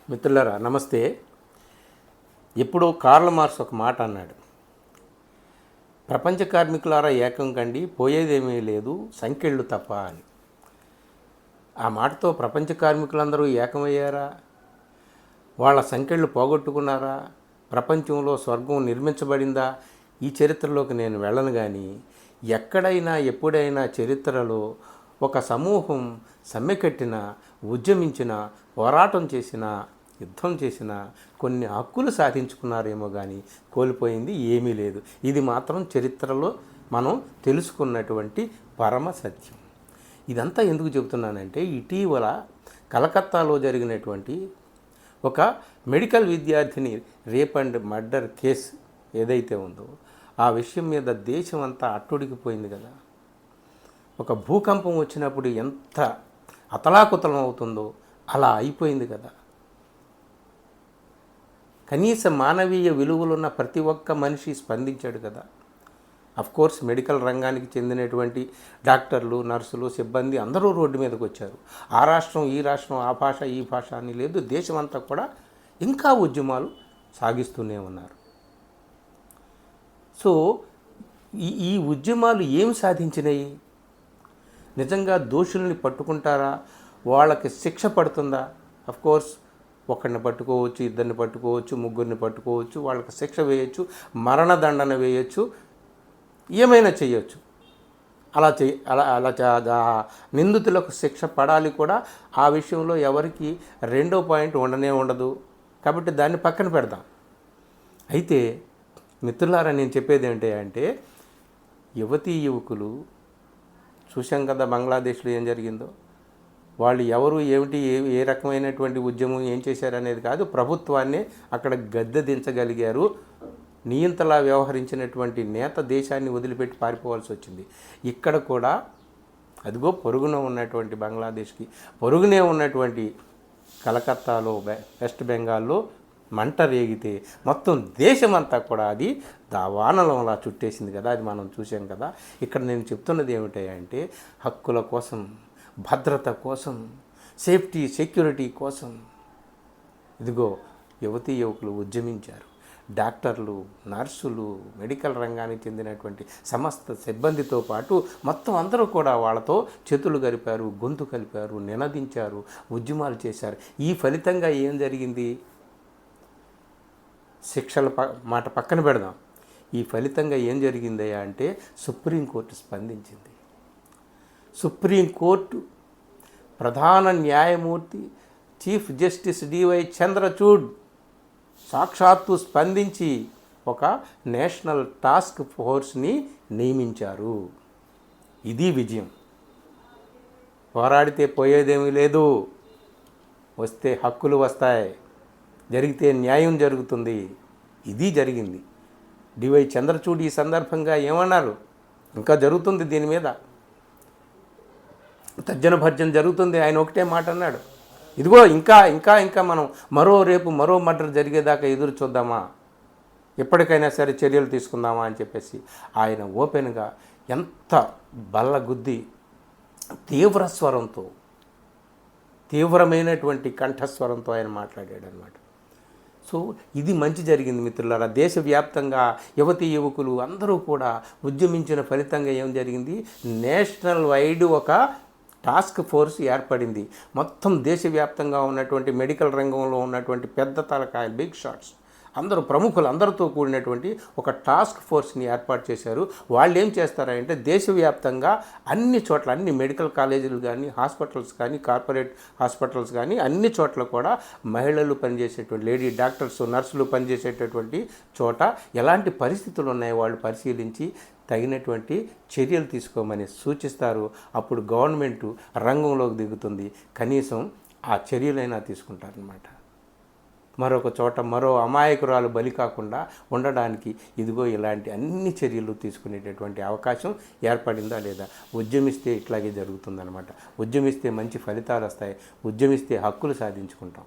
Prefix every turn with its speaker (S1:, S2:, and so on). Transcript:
S1: మిత్రులారా నమస్తే. ఎప్పుడో కార్ల్ మార్క్స్ ఒక మాట అన్నాడు, ప్రపంచ కార్మికులారా ఏకం కండి, పోయేదేమీ లేదు సంకెళ్ళు తప్ప అని. ఆ మాటతో ప్రపంచ కార్మికులందరూ ఏకమయ్యారా? వాళ్ళ సంకెళ్ళు పోగొట్టుకున్నారా? ప్రపంచంలో స్వర్గం నిర్మించబడిందా? ఈ చరిత్రలోకి నేను వెళ్ళను. కానీ ఎక్కడైనా ఎప్పుడైనా చరిత్రలో ఒక సమూహం సమ్మెకట్టిన, ఉద్యమించిన, పోరాటం చేసిన, యుద్ధం చేసిన, కొన్ని హక్కులు సాధించుకున్నారేమో కానీ కోల్పోయింది ఏమీ లేదు. ఇది మాత్రం చరిత్రలో మనం తెలుసుకున్నటువంటి పరమ సత్యం. ఇదంతా ఎందుకు చెబుతున్నానంటే, ఇటీవల కలకత్తాలో జరిగినటువంటి ఒక మెడికల్ విద్యార్థిని రేప్ అండ్ మర్డర్ కేసు ఏదైతే ఉందో ఆ విషయం మీద దేశం అంతా అట్టుడికిపోయింది కదా. ఒక భూకంపం వచ్చినప్పుడు ఎంత అతలాకుతలం అవుతుందో అలా అయిపోయింది కదా. కనీస మానవీయ విలువలున్న ప్రతి ఒక్క మనిషి స్పందించాడు కదా. కోర్స్ మెడికల్ రంగానికి చెందినటువంటి డాక్టర్లు, నర్సులు, సిబ్బంది అందరూ రోడ్డు మీదకి వచ్చారు. ఆ రాష్ట్రం, ఈ రాష్ట్రం, ఆ భాష, ఈ భాష అని లేదు, దేశమంతా కూడా ఇంకా ఉద్యమాలు సాగిస్తూనే ఉన్నారు. సో ఈ ఉద్యమాలు ఏం సాధించినాయి? నిజంగా దోషుల్ని పట్టుకుంటారా? వాళ్ళకి శిక్ష పడుతుందా? కోర్స్ ఒకరిని పట్టుకోవచ్చు, ఇద్దరిని పట్టుకోవచ్చు, ముగ్గురిని పట్టుకోవచ్చు, వాళ్ళకి శిక్ష వేయచ్చు, మరణదండన వేయచ్చు, ఏమైనా చేయొచ్చు. అలా నిందితులకు శిక్ష పడాలి కూడా. ఆ విషయంలో ఎవరికి రెండో పాయింట్ ఉండనే ఉండదు. కాబట్టి దాన్ని పక్కన పెడదాం. అయితే మిత్రులారా, నేను చెప్పేది ఏంటంటే, యువతీ యువకులు చూసాం కదా బంగ్లాదేశ్లో ఏం జరిగిందో. వాళ్ళు ఎవరు, ఏమిటి, ఏ రకమైనటువంటి ఉద్యమం ఏం చేశారనేది కాదు, ప్రభుత్వాన్ని అక్కడ గద్దె దించగలిగారు. నియంతలా వ్యవహరించినటువంటి నేత దేశాన్ని వదిలిపెట్టి పారిపోవాల్సి వచ్చింది. ఇక్కడ కూడా అదిగో పొరుగున ఉన్నటువంటి బంగ్లాదేశ్కి పొరుగునే ఉన్నటువంటి కలకత్తాలో, వెస్ట్ బెంగాల్లో మంట రేగితే మొత్తం దేశమంతా కూడా అది దావానలంలా చుట్టేసింది కదా. అది మనం చూసాం కదా. ఇక్కడ నేను చెప్తున్నది ఏమిటంటే, హక్కుల కోసం, భద్రత కోసం, సేఫ్టీ సెక్యూరిటీ కోసం ఇదిగో యువతీ యువకులు ఉద్యమించారు. డాక్టర్లు, నర్సులు, మెడికల్ రంగానికి చెందినటువంటి సమస్త సిబ్బందితో పాటు మొత్తం అందరూ కూడా వాళ్ళతో చేతులు కలిపారు, గొంతు కలిపారు, నినదించారు, ఉద్యమాలు చేశారు. ఈ ఫలితంగా ఏం జరిగింది? శిక్షల మాట పక్కన పెడదాం. ఈ ఫలితంగా ఏం జరిగిందయ్యా అంటే, సుప్రీంకోర్టు స్పందించింది. సుప్రీంకోర్టు ప్రధాన న్యాయమూర్తి చీఫ్ జస్టిస్ డివై చంద్రచూడ్ సాక్షాత్తు స్పందించి ఒక నేషనల్ టాస్క్ ఫోర్స్ని నియమించారు. ఇది విజయం. పోరాడితే పోయేదేమీ లేదు, వస్తే హక్కులు వస్తాయి, జరిగితే న్యాయం జరుగుతుంది. ఇది జరిగింది. డివై చంద్రచూడ్ ఈ సందర్భంగా ఏమన్నారు? ఇంకా జరుగుతుంది, దీని మీద తర్జన భర్జన జరుగుతుంది. ఆయన ఒకటే మాట అన్నాడు, ఇదిగో ఇంకా ఇంకా ఇంకా మనం రేపు మరో మర్డర్ జరిగేదాకా ఎదురు చూద్దామా, ఎప్పటికైనా సరే చర్యలు తీసుకుందామా అని చెప్పేసి ఆయన ఓపెన్గా ఎంత బల్లగుద్ది తీవ్ర స్వరంతో, తీవ్రమైనటువంటి కంఠస్వరంతో ఆయన మాట్లాడాడు అన్నమాట. సో ఇది మంచి జరిగింది మిత్రులారా. దేశవ్యాప్తంగా యువతీ యువకులు అందరూ కూడా ఉద్యమించిన ఫలితంగా ఏం జరిగింది? నేషనల్ వైడ్ ఒక టాస్క్ ఫోర్స్ ఏర్పడింది. మొత్తం దేశవ్యాప్తంగా ఉన్నటువంటి మెడికల్ రంగంలో ఉన్నటువంటి పెద్ద తలకాయలు, బిగ్ షాట్స్, అందరూ ప్రముఖులు అందరితో కూడినటువంటి ఒక టాస్క్ ఫోర్స్ని ఏర్పాటు చేశారు. వాళ్ళు ఏం చేస్తారంటే, దేశవ్యాప్తంగా అన్ని చోట్ల, అన్ని మెడికల్ కాలేజీలు కానీ, హాస్పిటల్స్ కానీ, కార్పొరేట్ హాస్పిటల్స్ కానీ అన్ని చోట్ల కూడా మహిళలు పనిచేసేటువంటి, లేడీ డాక్టర్స్, నర్సులు పనిచేసేటటువంటి చోట ఎలాంటి పరిస్థితులు ఉన్నాయో వాళ్ళు పరిశీలించి తగినటువంటి చర్యలు తీసుకోమని సూచిస్తారు. అప్పుడు గవర్నమెంటు రంగంలోకి దిగుతుంది. కనీసం ఆ చర్యలైనా తీసుకుంటారనమాట. మరొక చోట మరో అమాయకురాలు బలి కాకుండా ఉండడానికి ఇదిగో ఇలాంటి అన్ని చర్యలు తీసుకునేటటువంటి అవకాశం ఏర్పడిందా లేదా? ఉద్యమిస్తే ఇట్లాగే జరుగుతుందన్నమాట. ఉద్యమిస్తే మంచి ఫలితాలు వస్తాయి. ఉద్యమిస్తే హక్కులు సాధించుకుంటాం.